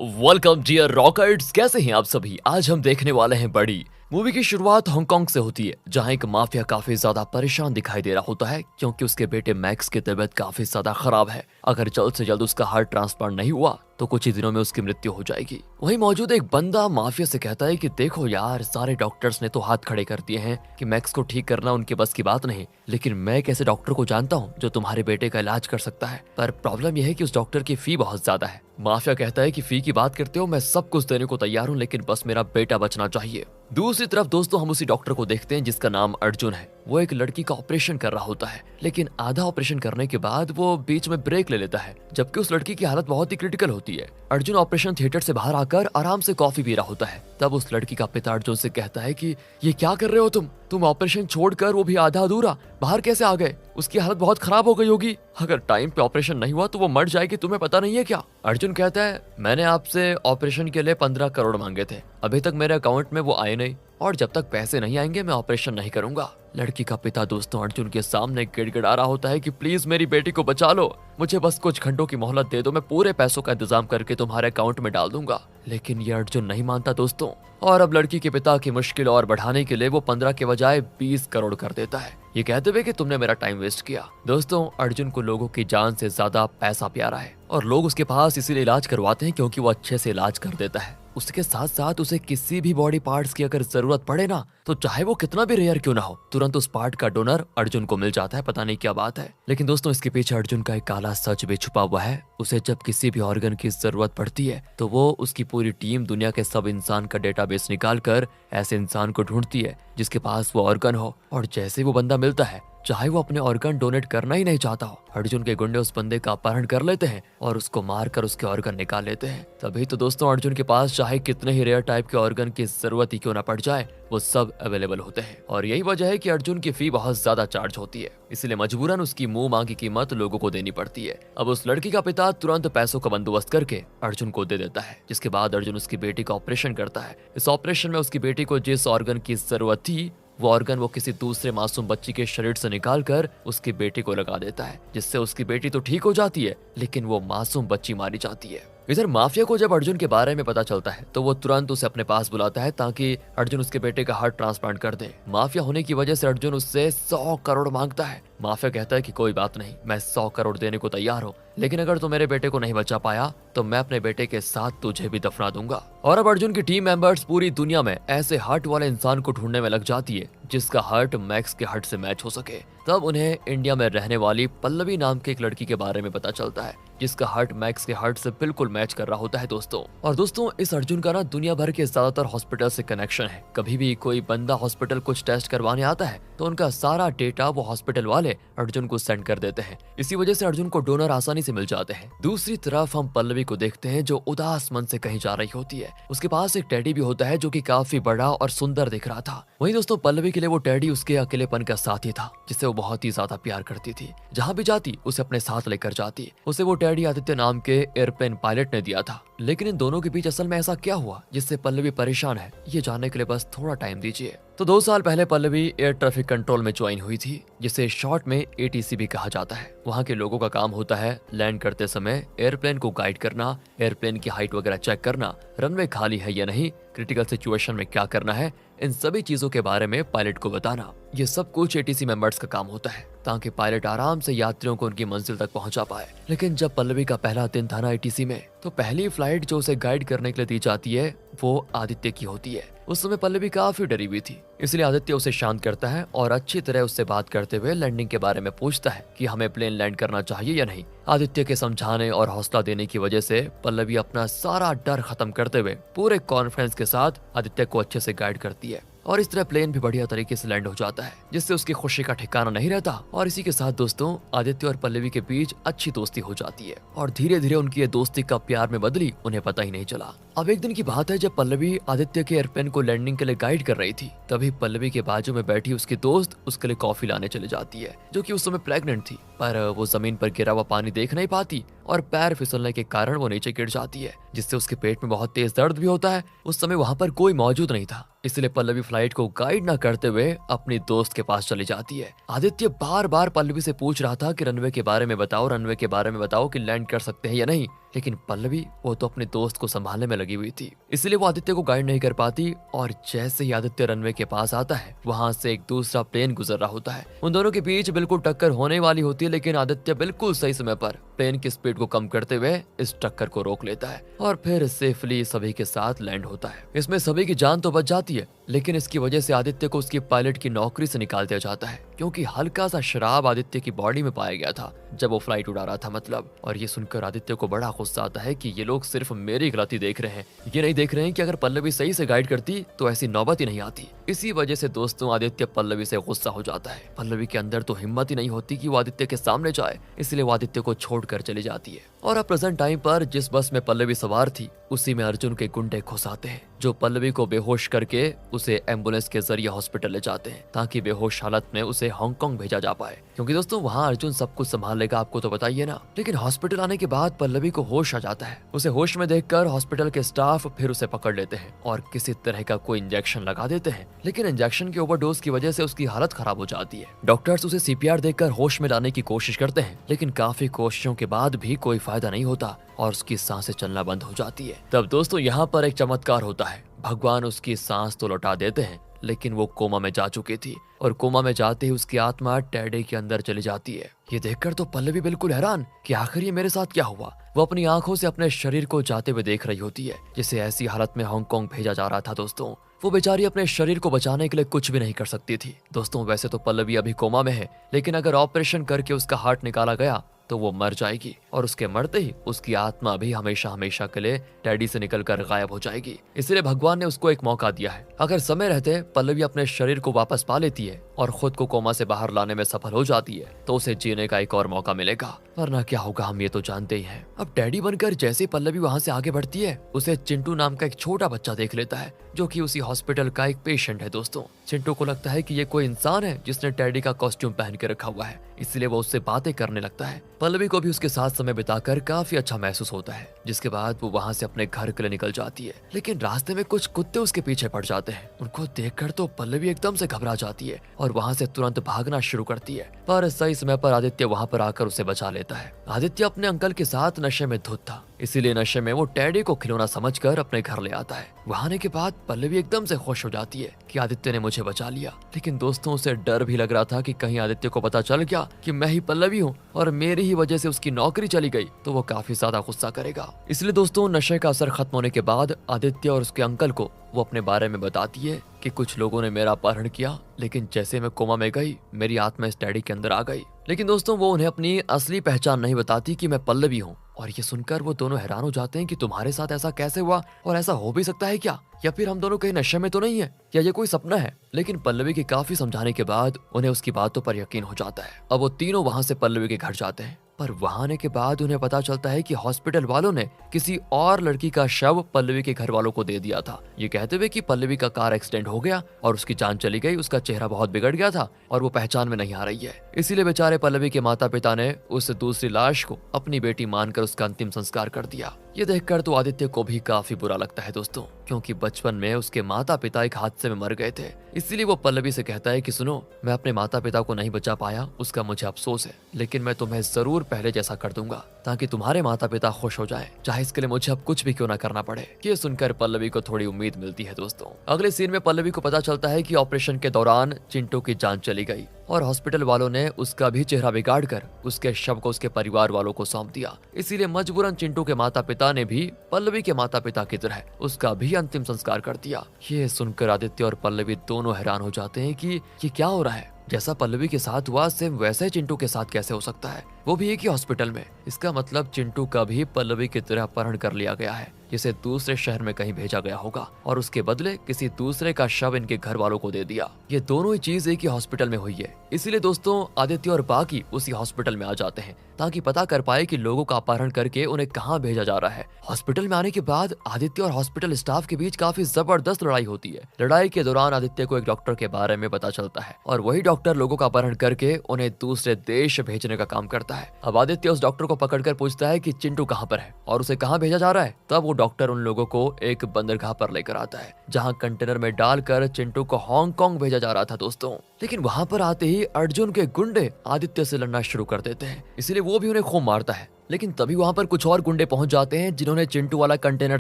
Welcome dear रॉकर्ट्स, कैसे हैं आप सभी। आज हम देखने वाले हैं बड़ी मूवी की शुरुआत हांगकांग से होती है, जहां एक माफिया काफी ज्यादा परेशान दिखाई दे रहा होता है क्योंकि उसके बेटे मैक्स की तबीयत काफी ज्यादा खराब है। अगर जल्द से जल्द उसका हार्ट ट्रांसप्लांट नहीं हुआ तो कुछ ही दिनों में उसकी मृत्यु हो जाएगी। वहीं मौजूद एक बंदा माफिया से कहता है कि देखो यार, सारे डॉक्टर्स ने तो हाथ खड़े कर दिए हैं कि मैक्स को ठीक करना उनके बस की बात नहीं, लेकिन मैं एक ऐसे डॉक्टर को जानता हूँ जो तुम्हारे बेटे का इलाज कर सकता है, पर प्रॉब्लम यह है कि उस डॉक्टर की फी बहुत ज्यादा है। माफिया कहता है कि फी की बात करते हो, मैं सब कुछ देने को तैयार हूँ, लेकिन बस मेरा बेटा बचना चाहिए। दूसरी तरफ दोस्तों हम उसी डॉक्टर को देखते हैं जिसका नाम अर्जुन है। वो एक लड़की का ऑपरेशन कर रहा होता है, लेकिन आधा ऑपरेशन करने के बाद वो बीच में ब्रेक ले लेता है, जबकि उस लड़की की हालत बहुत ही क्रिटिकल होती है। अर्जुन ऑपरेशन थिएटर से बाहर आकर आराम से कॉफी पी रहा होता है। तब उस लड़की का पिता अर्जुन से कहता है कि ये क्या कर रहे हो तुम ऑपरेशन छोड़कर, वो भी आधा अधूरा, बाहर कैसे आ गए? उसकी हालत बहुत खराब हो गई होगी, अगर टाइम पे ऑपरेशन नहीं हुआ तो वो मर जाएगी, तुम्हें पता नहीं है क्या? अर्जुन कहता है मैंने आपसे ऑपरेशन के लिए 15 करोड़ मांगे थे, अभी तक मेरे अकाउंट में वो आए नहीं, और जब तक पैसे नहीं आएंगे मैं ऑपरेशन नहीं करूंगा। लड़की का पिता दोस्तों अर्जुन के सामने गिड़गिड़ा रहा होता है कि प्लीज मेरी बेटी को बचा लो, मुझे बस कुछ घंटों की मोहलत दे दो, मैं पूरे पैसों का इंतजाम करके तुम्हारे अकाउंट में डाल दूंगा। लेकिन ये अर्जुन नहीं मानता दोस्तों, और अब लड़की के पिता की मुश्किल और बढ़ाने के लिए वो 15 के बजाय 20 करोड़ कर देता है, ये कहते हुए कि तुमने मेरा टाइम वेस्ट किया। दोस्तों अर्जुन को लोगों की जान से ज्यादा पैसा प्यारा है, और लोग उसके पास इसीलिए इलाज करवाते हैं क्योंकि वो अच्छे से इलाज कर देता है। उसके साथ साथ उसे किसी भी बॉडी पार्ट्स की अगर जरूरत पड़े ना, तो चाहे वो कितना भी रेयर क्यों ना हो, तुरंत उस पार्ट का डोनर अर्जुन को मिल जाता है। पता नहीं क्या बात है, लेकिन दोस्तों इसके पीछे अर्जुन का एक काला सच भी छुपा हुआ है। उसे जब किसी भी ऑर्गन की जरूरत पड़ती है तो वो उसकी पूरी टीम दुनिया के सब इंसान का डेटाबेस निकाल कर ऐसे इंसान को ढूंढती है जिसके पास वो ऑर्गन हो, और जैसे वो बंदा मिलता है, चाहे वो अपने ऑर्गन डोनेट करना ही नहीं चाहता हो, अर्जुन के गुंडे उस बंदे का अपहरण कर लेते हैं और उसको मारकर उसके ऑर्गन निकाल लेते हैं। तभी तो दोस्तों अर्जुन के पास चाहे कितने ही रेयर टाइप के ऑर्गन की जरूरत ही क्यों ना पड़ जाए, वो सब अवेलेबल होते हैं। और यही वजह है कि अर्जुन की फी बहुत ज्यादा चार्ज होती है, इसलिए मजबूरन उसकी मुंह मांगी कीमत लोगों को देनी पड़ती है। अब उस लड़की का पिता तुरंत पैसों का बंदोबस्त करके अर्जुन को दे देता है, जिसके बाद अर्जुन उसकी बेटी का ऑपरेशन करता है। इस ऑपरेशन में उसकी बेटी को जिस ऑर्गन की जरूरत थी, वो ऑर्गन वो किसी दूसरे मासूम बच्ची के शरीर से निकालकर उसकी बेटी को लगा देता है, जिससे उसकी बेटी तो ठीक हो जाती है, लेकिन वो मासूम बच्ची मारी जाती है। इधर माफिया को जब अर्जुन के बारे में पता चलता है तो वो तुरंत उसे अपने पास बुलाता है ताकि अर्जुन उसके बेटे का हार्ट ट्रांसप्लांट कर दे। माफिया होने की वजह से अर्जुन उससे 100 करोड़ मांगता है। माफिया कहता है कि कोई बात नहीं, मैं 100 करोड़ देने को तैयार हूँ, लेकिन अगर तू मेरे बेटे को नहीं बचा पाया तो मैं अपने बेटे के साथ तुझे भी दफना दूंगा। और अब अर्जुन की टीम मेंबर्स पूरी दुनिया में ऐसे हार्ट वाले इंसान को ढूंढने में लग जाती है जिसका हार्ट मैक्स के हार्ट से मैच हो सके। तब उन्हें इंडिया में रहने वाली पल्लवी नाम की एक लड़की के बारे में पता चलता है जिसका हार्ट मैक्स के हार्ट से बिल्कुल मैच कर रहा होता है दोस्तों। और दोस्तों इस अर्जुन का ना दुनिया भर के ज्यादातर हॉस्पिटल से कनेक्शन है। कभी भी कोई बंदा हॉस्पिटल कुछ टेस्ट करवाने आता है तो उनका सारा डेटा वो हॉस्पिटल वाले अर्जुन को सेंड कर देते हैं। इसी वजह से अर्जुन को डोनर आसानी से मिल जाते हैं। दूसरी तरफ हम पल्लवी को देखते हैं जो उदास मन से कहीं जा रही होती है। उसके पास एक टेडी भी होता है जो कि काफी बड़ा और सुंदर दिख रहा था। वहीं दोस्तों पल्लवी के लिए वो टेडी उसके अकेलेपन का साथी था, जिससे वो बहुत ही ज्यादा प्यार करती थी। जहाँ भी जाती उसे अपने साथ लेकर जाती। उसे वो टेडी आदित्य नाम के एयरप्लेन पायलट ने दिया था। लेकिन इन दोनों के बीच असल में ऐसा क्या हुआ जिससे पल्लवी परेशान है, ये जानने के लिए बस थोड़ा टाइम दीजिए। तो 2 साल पहले पल्लवी एयर ट्रैफिक कंट्रोल में ज्वाइन हुई थी, जिसे शॉर्ट में एटीसी भी कहा जाता है। वहाँ के लोगों का काम होता है लैंड करते समय एयरप्लेन को गाइड करना, एयरप्लेन की हाइट वगैरह चेक करना, रनवे खाली है या नहीं, क्रिटिकल सिचुएशन में क्या करना है, इन सभी चीजों के बारे में पायलट को बताना। ये सब कुछ एटीसी मेंबर्स का काम होता है ताकि पायलट आराम से यात्रियों को उनकी मंजिल तक पहुंचा पाए। लेकिन जब पल्लवी का पहला दिन था ना एटीसी में, तो पहली फ्लाइट जो उसे गाइड करने के लिए दी जाती है वो आदित्य की होती है। उस समय पल्लवी काफी डरी हुई थी, इसलिए आदित्य उसे शांत करता है और अच्छी तरह उससे बात करते हुए लैंडिंग के बारे में पूछता है कि हमें प्लेन लैंड करना चाहिए या नहीं। आदित्य के समझाने और हौसला देने की वजह से पल्लवी अपना सारा डर खत्म करते हुए पूरे कॉन्फिडेंस के साथ आदित्य को अच्छे से गाइड करती है, और इस तरह प्लेन भी बढ़िया तरीके से लैंड हो जाता है, जिससे उसकी खुशी का ठिकाना नहीं रहता। और इसी के साथ दोस्तों आदित्य और पल्लवी के बीच अच्छी दोस्ती हो जाती है, और धीरे धीरे उनकी ये दोस्ती कब प्यार में बदली उन्हें पता ही नहीं चला। अब एक दिन की बात है जब पल्लवी आदित्य के एयरप्लेन को लैंडिंग के लिए गाइड कर रही थी, तभी पल्लवी के बाजू में बैठी उसकी दोस्त उसके लिए कॉफी लाने चली जाती है, जो कि उस समय प्रेग्नेंट थी। पर वो जमीन पर गिरा हुआ पानी देख नहीं पाती और पैर फिसलने के कारण वो नीचे गिर जाती है, जिससे उसके पेट में बहुत तेज दर्द भी होता है। उस समय वहाँ पर कोई मौजूद नहीं था, इसलिए पल्लवी फ्लाइट को गाइड न करते हुए अपनी दोस्त के पास चली जाती है। आदित्य बार बार पल्लवी से पूछ रहा था कि रनवे के बारे में बताओ, रनवे के बारे में बताओ कि लैंड कर सकते हैं या नहीं, लेकिन पल्लवी वो तो अपने दोस्त को संभालने में लगी हुई थी, इसलिए वो आदित्य को गाइड नहीं कर पाती। और जैसे ही आदित्य रनवे के पास आता है, वहां से एक दूसरा प्लेन गुजर रहा होता है। उन दोनों के बीच बिल्कुल टक्कर होने वाली होती है, लेकिन आदित्य बिल्कुल सही समय पर प्लेन की स्पीड को कम करते हुए इस टक्कर को रोक लेता है और फिर सेफली सभी के साथ लैंड होता है। इसमें सभी की जान तो बच जाती है, लेकिन इसकी वजह से आदित्य को उसकी पायलट की नौकरी से निकाल दिया जाता है, क्योंकि हल्का सा शराब आदित्य की बॉडी में पाया गया था जब वो फ्लाइट उड़ा रहा था मतलब। और ये सुनकर आदित्य को बड़ा गुस्सा आता है कि ये लोग सिर्फ मेरी गलती देख रहे हैं, ये नहीं देख रहे हैं कि अगर पल्लवी सही से गाइड करती तो ऐसी नौबत ही नहीं आती। इसी वजह से दोस्तों आदित्य पल्लवी से गुस्सा हो जाता है। पल्लवी के अंदर तो हिम्मत ही नहीं होती कि वो आदित्य के सामने जाए, इसलिए वो आदित्य को छोड़कर चली जाती है। और अब प्रेजेंट टाइम पर जिस बस में पल्लवी सवार थी, उसी में अर्जुन के गुंडे घुस आते हैं, जो पल्लवी को बेहोश करके उसे एम्बुलेंस के जरिए हॉस्पिटल ले जाते हैं, ताकि बेहोश हालत में उसे हांगकांग भेजा जा पाए, क्योंकि दोस्तों वहाँ अर्जुन सब कुछ संभाल लेगा, आपको तो बताइए ना। लेकिन हॉस्पिटल आने के बाद पल्लवी को होश आ जाता है। उसे होश में देखकर हॉस्पिटल के स्टाफ फिर उसे पकड़ लेते हैं और किसी तरह का कोई इंजेक्शन लगा देते हैं, लेकिन इंजेक्शन के ओवरडोज की वजह से उसकी हालत खराब हो जाती है। डॉक्टर्स उसे सीपीआर देकर होश में लाने की कोशिश करते हैं, लेकिन काफी कोशिशों के बाद भी कोई फायदा नहीं होता और उसकी सांसें चलना बंद हो जाती है। तब दोस्तों यहाँ पर एक चमत्कार होता है, भगवान उसकी सांस तो लौटा देते हैं, लेकिन वो कोमा में जा चुकी थी और कोमा में जाते ही उसकी आत्मा टेडी के अंदर चली जाती है। ये देखकर तो पल्लवी बिल्कुल हैरान कि आखिर ये मेरे साथ क्या हुआ। वो अपनी आंखों से अपने शरीर को जाते हुए देख रही होती है, जिसे ऐसी हालत में हांगकांग भेजा जा रहा था। दोस्तों वो बेचारी अपने शरीर को बचाने के लिए कुछ भी नहीं कर सकती थी। दोस्तों वैसे तो पल्लवी अभी कोमा में है, लेकिन अगर ऑपरेशन करके उसका हार्ट निकाला गया तो वो मर जाएगी और उसके मरते ही उसकी आत्मा भी हमेशा हमेशा के लिए टेडी से निकलकर गायब हो जाएगी। इसलिए भगवान ने उसको एक मौका दिया है। अगर समय रहते पल्लवी अपने शरीर को वापस पा लेती है और खुद को कोमा से बाहर लाने में सफल हो जाती है, तो उसे जीने का एक और मौका मिलेगा, वरना क्या होगा हम ये तो जानते ही हैं। अब टेडी बनकर जैसे पल्लवी वहां से आगे बढ़ती है, उसे चिंटू नाम का एक छोटा बच्चा देख लेता है, जो कि उसी हॉस्पिटल का एक पेशेंट है। दोस्तों चिंटू को लगता है कि ये कोई इंसान है जिसने टेडी का कॉस्ट्यूम पहन के रखा हुआ है, इसलिए वो उससे बातें करने लगता है। पल्लवी को भी उसके साथ समय बिताकर काफी अच्छा महसूस होता है, जिसके बाद वो वहां से अपने घर के लिए निकल जाती है। लेकिन रास्ते में कुछ कुत्ते उसके पीछे पड़ जाते हैं। उनको देखकर तो पल्लवी एकदम से घबरा जाती है और वहां से तुरंत भागना शुरू करती है, पर सही समय पर आदित्य वहां पर आकर उसे बचा लेता है। आदित्य अपने अंकल के साथ नशे में धुत था, इसीलिए नशे में वो टेडी को खिलौना समझकर अपने घर ले आता है। वहां आने के बाद पल्लवी एकदम से खुश हो जाती है कि आदित्य ने मुझे बचा लिया। लेकिन दोस्तों उसे डर भी लग रहा था कि कहीं आदित्य को पता चल गया कि मैं ही पल्लवी हूँ और मेरी ही वजह से उसकी नौकरी चली गई तो वो काफी ज्यादा गुस्सा करेगा। इसलिए दोस्तों नशे का असर खत्म होने के बाद आदित्य और उसके अंकल को वो अपने बारे में बताती है कि कुछ लोगों ने मेरा अपहरण किया, लेकिन जैसे मैं कोमा में गई मेरी आत्मा इस टेडी के अंदर आ गई। लेकिन दोस्तों वो उन्हें अपनी असली पहचान नहीं बताती कि मैं पल्लवी हूँ। और ये सुनकर वो दोनों हैरान हो जाते हैं कि तुम्हारे साथ ऐसा कैसे हुआ और ऐसा हो भी सकता है क्या, या फिर हम दोनों कहीं नशे में तो नहीं है, या ये कोई सपना है। लेकिन पल्लवी के काफी समझाने के बाद उन्हें उसकी बातों पर यकीन हो जाता है। अब वो तीनों वहां से पल्लवी के घर जाते हैं, पर वहां आने के बाद उन्हें पता चलता है कि हॉस्पिटल वालों ने किसी और लड़की का शव पल्लवी के घर वालों को दे दिया था, ये कहते हुए कि पल्लवी का कार एक्सीडेंट हो गया और उसकी जान चली गई, उसका चेहरा बहुत बिगड़ गया था और वो पहचान में नहीं आ रही है। इसीलिए बेचारे पल्लवी के माता पिता ने उस दूसरी लाश को अपनी बेटी मानकर उसका अंतिम संस्कार कर दिया। ये देखकर तो आदित्य को भी काफी बुरा लगता है दोस्तों, क्योंकि बचपन में उसके माता पिता एक हादसे में मर गए थे। इसीलिए वो पल्लवी से कहता है कि सुनो, मैं अपने माता पिता को नहीं बचा पाया, उसका मुझे अफसोस है, लेकिन मैं तुम्हें जरूर पहले जैसा कर दूंगा ताकि तुम्हारे माता पिता खुश हो जाए, चाहे इसके लिए मुझे अब कुछ भी क्यों ना करना पड़े। ये सुनकर पल्लवी को थोड़ी उम्मीद मिलती है दोस्तों। अगले सीन में पल्लवी को पता चलता है कि ऑपरेशन के दौरान चिंटू की जान चली गई और हॉस्पिटल वालों ने उसका भी चेहरा बिगाड़ कर उसके शव को उसके परिवार वालों को सौंप दिया। इसीलिए मजबूरन चिंटू के माता पिता ने भी पल्लवी के माता पिता की तरह उसका भी अंतिम संस्कार कर दिया। ये सुनकर आदित्य और पल्लवी दोनों हैरान हो जाते हैं कि ये क्या हो रहा है। जैसा पल्लवी के साथ हुआ सेम वैसे ही चिंटू के साथ कैसे हो सकता है, वो भी एक ही हॉस्पिटल में। इसका मतलब चिंटू का भी पल्लवी की तरह अपहरण कर लिया गया है, जिसे दूसरे शहर में कहीं भेजा गया होगा और उसके बदले किसी दूसरे का शव इनके घर वालों को दे दिया। ये दोनों ही चीज एक ही हॉस्पिटल में हुई है। इसीलिए दोस्तों आदित्य और बाकी उसी हॉस्पिटल में आ जाते हैं ताकि पता कर पाए कि लोगों का अपहरण करके उन्हें कहाँ भेजा जा रहा है। हॉस्पिटल में आने के बाद आदित्य और हॉस्पिटल स्टाफ के बीच काफी जबरदस्त लड़ाई होती है। लड़ाई के दौरान आदित्य को एक डॉक्टर के बारे में पता चलता है और वही डॉक्टर लोगों का अपहरण करके उन्हें दूसरे देश भेजने का काम करता है। अब आदित्य उस डॉक्टर को पकड़कर पूछता है कि चिंटू कहाँ पर है और उसे कहाँ भेजा जा रहा है। तब वो डॉक्टर उन लोगों को एक बंदरगाह पर लेकर आता है, जहाँ कंटेनर में डालकर चिंटू को हांगकांग भेजा जा रहा था दोस्तों। लेकिन वहां पर आते ही अर्जुन के गुंडे आदित्य से लड़ना शुरू कर देते हैं, इसलिए वो भी उन्हें खूब मारता है। लेकिन तभी वहाँ पर कुछ और गुंडे पहुंच जाते हैं जिन्होंने चिंटू वाला कंटेनर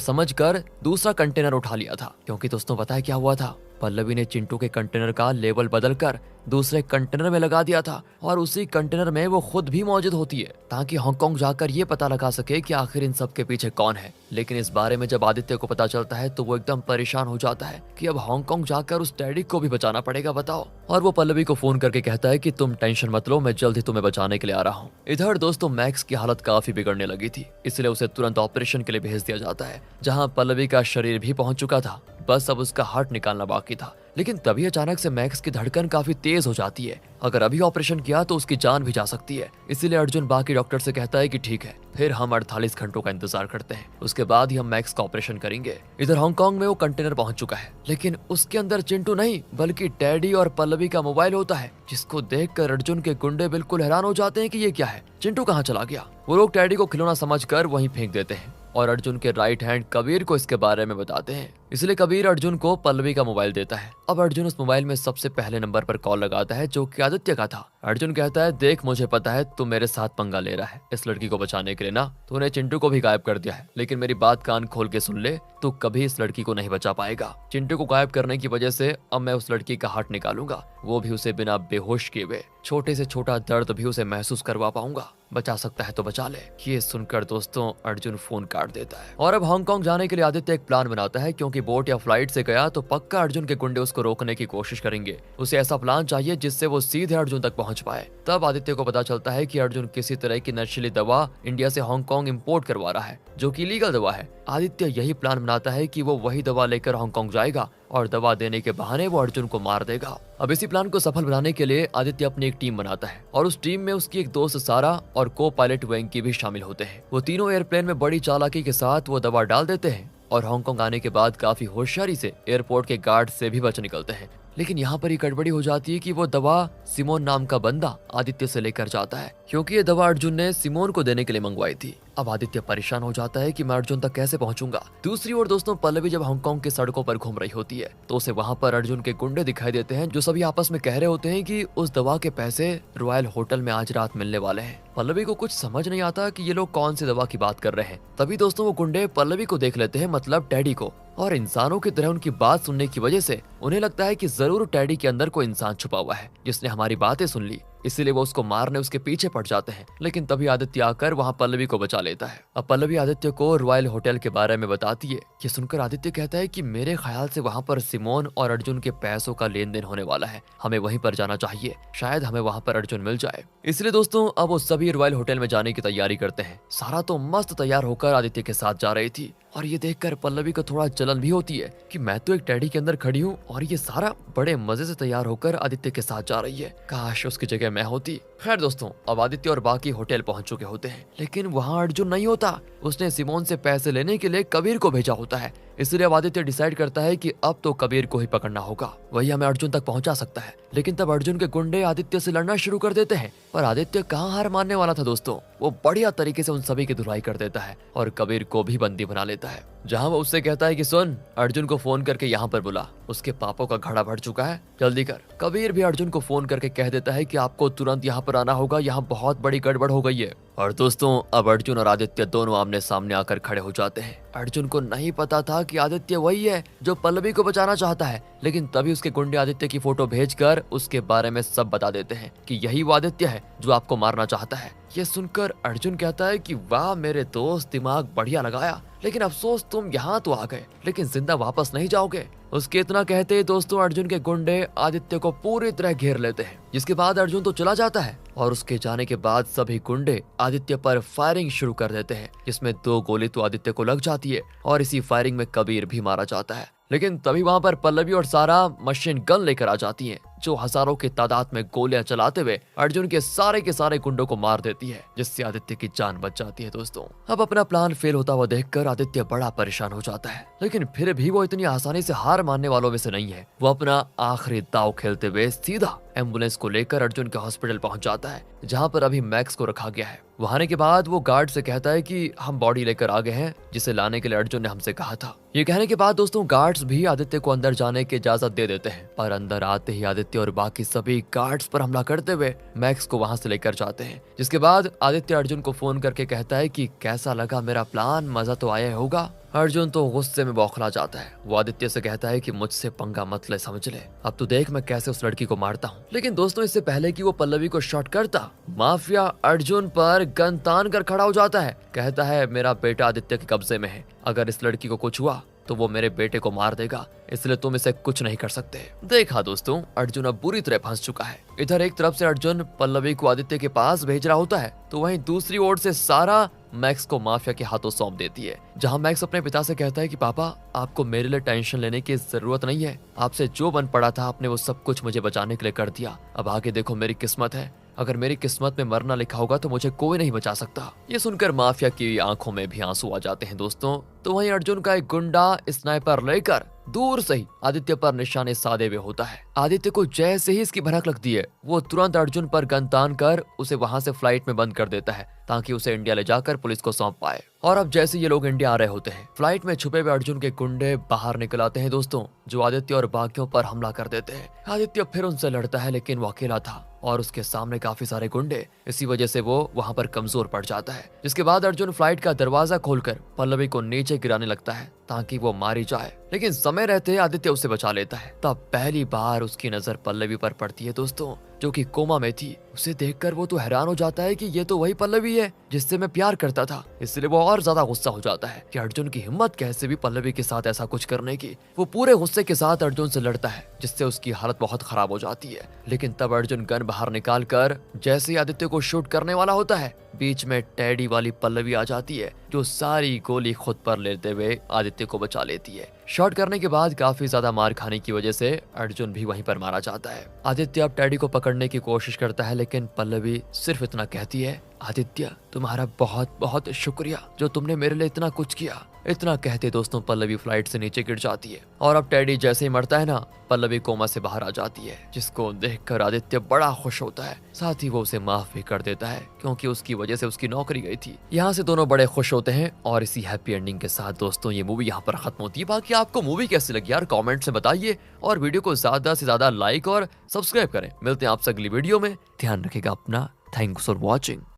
समझकर दूसरा कंटेनर उठा लिया था। क्योंकि दोस्तों पता है क्या हुआ था, पल्लवी ने चिंटू के कंटेनर का लेबल बदलकर दूसरे कंटेनर में लगा दिया था और उसी कंटेनर में वो खुद भी मौजूद होती है ताकि हांगकांग जाकर ये पता लगा सके कि आखिर इन सब के पीछे कौन है। लेकिन इस बारे में जब आदित्य को पता चलता है तो वो एकदम परेशान हो जाता है कि अब हांगकांग जाकर उस डैडी को भी बचाना पड़ेगा, बताओ। और वो पल्लवी को फोन करके कहता है कि तुम टेंशन मत लो, मैं जल्द ही तुम्हें बचाने के लिए आ रहा हूँ। इधर दोस्तों मैक्स की हालत काफी बिगड़ने लगी थी, इसलिए उसे तुरंत ऑपरेशन के लिए भेज दिया जाता है, जहाँ पल्लवी का शरीर भी पहुंच चुका था, बस अब उसका हार्ट निकालना बाकी था। लेकिन तभी अचानक से मैक्स की धड़कन काफी तेज हो जाती है, अगर अभी ऑपरेशन किया तो उसकी जान भी जा सकती है। इसीलिए अर्जुन बाकी डॉक्टर से कहता है कि ठीक है, फिर हम 48 घंटों का इंतजार करते हैं, उसके बाद ही हम मैक्स का ऑपरेशन करेंगे। इधर हांगकांग में वो कंटेनर पहुंच चुका है, लेकिन उसके अंदर चिंटू नहीं बल्कि डैडी और पल्लवी का मोबाइल होता है, जिसको देखकर अर्जुन के गुंडे बिल्कुल हैरान हो जाते हैं कि ये क्या है, चिंटू कहाँ चला गया। वो लोग डैडी को खिलौना समझकर वहीं फेंक देते हैं और अर्जुन के राइट हैंड कबीर को इसके बारे में बताते हैं। इसलिए कबीर अर्जुन को पल्लवी का मोबाइल देता है। अब अर्जुन उस मोबाइल में सबसे पहले नंबर पर कॉल लगाता है जो कि आदित्य का था। अर्जुन कहता है, देख मुझे पता है तू मेरे साथ पंगा ले रहा है इस लड़की को बचाने के लिए ना, तूने चिंटू को भी गायब कर दिया है, लेकिन मेरी बात कान खोल के सुन ले, तू कभी इस लड़की को नहीं बचा पाएगा। चिंटू को गायब करने की वजह से अब मैं उस लड़की का हार्ट निकालूंगा, वो भी उसे बिना बेहोश किए हुए, छोटे से छोटा दर्द भी उसे महसूस करवा पाऊंगा, बचा सकता है तो बचा ले। ये सुनकर दोस्तों अर्जुन फोन काट देता है और अब हांगकांग जाने के लिए आदित्य एक प्लान बनाता है, क्योंकि बोट या फ्लाइट से गया तो पक्का अर्जुन के गुंडे उसको रोकने की कोशिश करेंगे। उसे ऐसा प्लान चाहिए जिससे वो सीधे अर्जुन तक पहुंच पाए। तब आदित्य को पता चलता है कि अर्जुन किसी तरह की नशीली दवा इंडिया से हांगकांग इंपोर्ट करवा रहा है, जो कि लीगल दवा है। आदित्य यही प्लान बनाता है कि वो वही दवा लेकर हांगकांग जाएगा और दवा देने के बहाने वो अर्जुन को मार देगा। अब इसी प्लान को सफल बनाने के लिए आदित्य अपनी एक टीम बनाता है और उस टीम में उसकी एक दोस्त सारा और को पायलट वेंकी भी शामिल होते हैं। वो तीनों एयरप्लेन में बड़ी चालाकी के साथ वो दवा डाल देते हैं और हांगकांग आने के बाद काफी होशियारी से एयरपोर्ट के गार्ड से भी बच निकलते हैं। लेकिन यहाँ पर ये गड़बड़ी हो जाती है कि वो दवा सिमोन नाम का बंदा आदित्य से लेकर जाता है, क्योंकि ये दवा अर्जुन ने सिमोन को देने के लिए मंगवाई थी। अब आदित्य परेशान हो जाता है कि मैं अर्जुन तक कैसे पहुंचूंगा। दूसरी ओर दोस्तों पल्लवी जब हांगकांग के सड़कों पर घूम रही होती है तो उसे वहां पर अर्जुन के गुंडे दिखाई देते हैं, जो सभी आपस में कह रहे होते हैं कि उस दवा के पैसे रॉयल होटल में आज रात मिलने वाले हैं। पल्लवी को कुछ समझ नहीं आता कि ये लोग कौन सी दवा की बात कर रहे हैं। तभी दोस्तों वो गुंडे पल्लवी को देख लेते हैं, मतलब टैडी को, और इंसानों की तरह उनकी बात सुनने की वजह से उन्हें लगता है कि जरूर टैडी के अंदर कोई इंसान छुपा हुआ है जिसने हमारी बातें सुन ली, इसीलिए वो उसको मारने उसके पीछे पड़ जाते हैं। लेकिन तभी आदित्य आकर वहां पल्लवी को बचा लेता है। अब पल्लवी आदित्य को रॉयल होटल के बारे में बताती है। ये सुनकर आदित्य कहता है कि मेरे ख्याल से वहां पर सिमोन और अर्जुन के पैसों का लेन देन होने वाला है, हमें वहीं पर जाना चाहिए, शायद हमें वहां पर अर्जुन मिल जाए। इसलिए दोस्तों अब वो सभी रॉयल होटल में जाने की तैयारी करते हैं। सारा तो मस्त तैयार होकर आदित्य के साथ जा रही थी और ये देखकर पल्लवी को थोड़ा जलन भी होती है कि मैं तो एक टैडी के अंदर खड़ी हूँ और ये सारा बड़े मजे से तैयार होकर आदित्य के साथ जा रही है, काश उसकी जगह मैं होती। खैर दोस्तों अब आदित्य और बाकी होटल पहुंच चुके होते हैं, लेकिन वहां अर्जुन नहीं होता। उसने सिमोन से पैसे लेने के लिए कबीर को भेजा होता है, इसलिए अब आदित्य डिसाइड करता है कि अब तो कबीर को ही पकड़ना होगा, वही हमें अर्जुन तक पहुंचा सकता है। लेकिन तब अर्जुन के गुंडे आदित्य से लड़ना शुरू कर देते हैं, पर आदित्य कहाँ हार मानने वाला था दोस्तों। वो बढ़िया तरीके से उन सभी की धुलाई कर देता है और कबीर को भी बंदी बना लेता है, जहाँ वो उससे कहता है कि सुन, अर्जुन को फोन करके यहाँ पर बुला, उसके पापों का घड़ा भर चुका है, जल्दी कर। कबीर भी अर्जुन को फोन करके कह देता है कि आपको तुरंत यहाँ पर आना होगा, यहाँ बहुत बड़ी गड़बड़ हो गई है। और दोस्तों अब अर्जुन और आदित्य दोनों आमने सामने आकर खड़े हो जाते हैं। अर्जुन को नहीं पता था कि आदित्य वही है जो पल्लवी को बचाना चाहता है, लेकिन तभी उसके गुंडे आदित्य की फोटो भेजकर उसके बारे में सब बता देते हैं कि यही वो आदित्य है जो आपको मारना चाहता है। ये सुनकर अर्जुन कहता है कि वाह मेरे दोस्त, दिमाग बढ़िया लगाया, लेकिन अफसोस तुम यहाँ तो आ गए, लेकिन जिंदा वापस नहीं जाओगे। उसके इतना कहते ही दोस्तों अर्जुन के गुंडे आदित्य को पूरी तरह घेर लेते हैं, जिसके बाद अर्जुन तो चला जाता है और उसके जाने के बाद सभी गुंडे आदित्य पर फायरिंग शुरू कर देते हैं, जिसमें 2 गोली तो आदित्य को लग जाती है और इसी फायरिंग में कबीर भी मारा जाता है। लेकिन तभी वहां पर पल्लवी और सारा मशीन गन लेकर आ जाती हैं, जो हजारों की तादाद में गोलियां चलाते हुए अर्जुन के सारे गुंडों को मार देती है, जिससे आदित्य की जान बच जाती है। दोस्तों अब अपना प्लान फेल होता हुआ देखकर आदित्य बड़ा परेशान हो जाता है, लेकिन फिर भी वो इतनी आसानी से हार मानने वालों में से नहीं है। वो अपना आखिरी दांव खेलते हुए सीधा एम्बुलेंस को लेकर अर्जुन के हॉस्पिटल पहुंच जाता है, जहां पर अभी मैक्स को रखा गया है। वहां आने के बाद वो गार्ड से कहता है कि हम बॉडी लेकर आ गए हैं, जिसे लाने के लिए अर्जुन ने हमसे कहा था। ये कहने के बाद दोस्तों गार्ड्स भी आदित्य को अंदर जाने की इजाजत दे देते हैं, पर अंदर आते ही आदित्य आदित्य और बाकी सभी गार्ड्स पर हमला करते हुए मैक्स को वहां से लेकर जाते हैं। जिसके बाद आदित्य अर्जुन को फोन करके कहता है कि कैसा लगा मेरा प्लान, मजा तो आया होगा। अर्जुन तो गुस्से में बौखला जाता है। वो आदित्य से कहता है कि मुझसे पंगा मत ले, समझ ले, अब तू देख मैं कैसे उस लड़की को मारता हूँ। लेकिन दोस्तों इससे पहले कि वो पल्लवी को शॉट करता, माफिया अर्जुन पर गन तान कर खड़ा हो जाता है। कहता है मेरा बेटा आदित्य के कब्जे में है, अगर इस लड़की को कुछ हुआ तो वो मेरे बेटे को मार देगा, इसलिए तुम इसे कुछ नहीं कर सकते। देखा दोस्तों, अर्जुन अब बुरी तरह फंस चुका है। इधर एक तरफ से अर्जुन पल्लवी को आदित्य के पास भेज रहा होता है, तो वहीं दूसरी ओर से सारा मैक्स को माफिया के हाथों सौंप देती है। जहां मैक्स अपने पिता से कहता है कि पापा आपको मेरे लिए टेंशन लेने की जरूरत नहीं है, आपसे जो बन पड़ा था आपने वो सब कुछ मुझे बचाने के लिए कर दिया, अब आगे देखो मेरी किस्मत है, अगर मेरी किस्मत में मरना लिखा होगा तो मुझे कोई नहीं बचा सकता। ये सुनकर माफिया की आंखों में भी आंसू आ जाते हैं दोस्तों। तो वहीं अर्जुन का एक गुंडा स्नाइपर लेकर दूर से ही आदित्य पर निशाने साधे हुए होता है। आदित्य को जैसे ही इसकी भनक लगती है, वो तुरंत अर्जुन पर गन तान कर उसे वहां से फ्लाइट में बंद कर देता है ताकि उसे इंडिया ले जाकर पुलिस को सौंप पाए। और अब जैसे ये लोग इंडिया आ रहे होते हैं, फ्लाइट में छुपे हुए अर्जुन के गुंडे बाहर निकल आते हैं दोस्तों, जो आदित्य और बाकियों पर हमला कर देते हैं। आदित्य फिर उनसे लड़ता है, लेकिन वो अकेला था और उसके सामने काफी सारे गुंडे, इसी वजह से वो वहां पर कमजोर पड़ जाता है। जिसके बाद अर्जुन फ्लाइट का दरवाजा खोलकर पल्लवी को नीचे गिराने लगता है ताकि वो मारी जाए, लेकिन समय रहते आदित्य उसे बचा लेता है। तब पहली बार उसकी नजर पल्लवी पर पड़ती है दोस्तों, जो कि कोमा में थी। उसे देखकर वो तो हैरान हो जाता है कि ये तो वही पल्लवी है जिससे मैं प्यार करता था। इसलिए वो और ज्यादा गुस्सा हो जाता है कि अर्जुन की हिम्मत कैसे भी पल्लवी के साथ ऐसा कुछ करने की। वो पूरे गुस्से के साथ अर्जुन से लड़ता है, जिससे उसकी हालत बहुत खराब हो जाती है। लेकिन तब अर्जुन गन बाहर निकाल कर जैसे ही आदित्य को शूट करने वाला होता है, बीच में टेडी वाली पल्लवी आ जाती है, जो सारी गोली खुद पर लेते हुए आदित्य को बचा लेती है। शॉट करने के बाद काफी ज्यादा मार खाने की वजह से अर्जुन भी वहीं पर मारा जाता है। आदित्य अब टेडी को पकड़ने की कोशिश करता है, लेकिन पल्लवी सिर्फ इतना कहती है, आदित्य तुम्हारा बहुत बहुत शुक्रिया जो तुमने मेरे लिए इतना कुछ किया। इतना कहते दोस्तों पल्लवी फ्लाइट से नीचे गिर जाती है और अब टेडी जैसे ही मरता है ना, पल्लवी कोमा से बाहर आ जाती है, जिसको देखकर आदित्य बड़ा खुश होता है। साथ ही वो उसे माफ भी कर देता है क्योंकि उसकी वजह से उसकी नौकरी गई थी। यहाँ से दोनों बड़े खुश होते हैं और इसी हैप्पी एंडिंग के साथ दोस्तों ये मूवी यहाँ पर खत्म होती है। बाकी आपको मूवी कैसी लगी यार कमेंट में बताइए और वीडियो को ज्यादा से ज्यादा लाइक और सब्सक्राइब करें। मिलते हैं आपसे अगली वीडियो में, ध्यान रखिएगा अपना। Thanks for watching.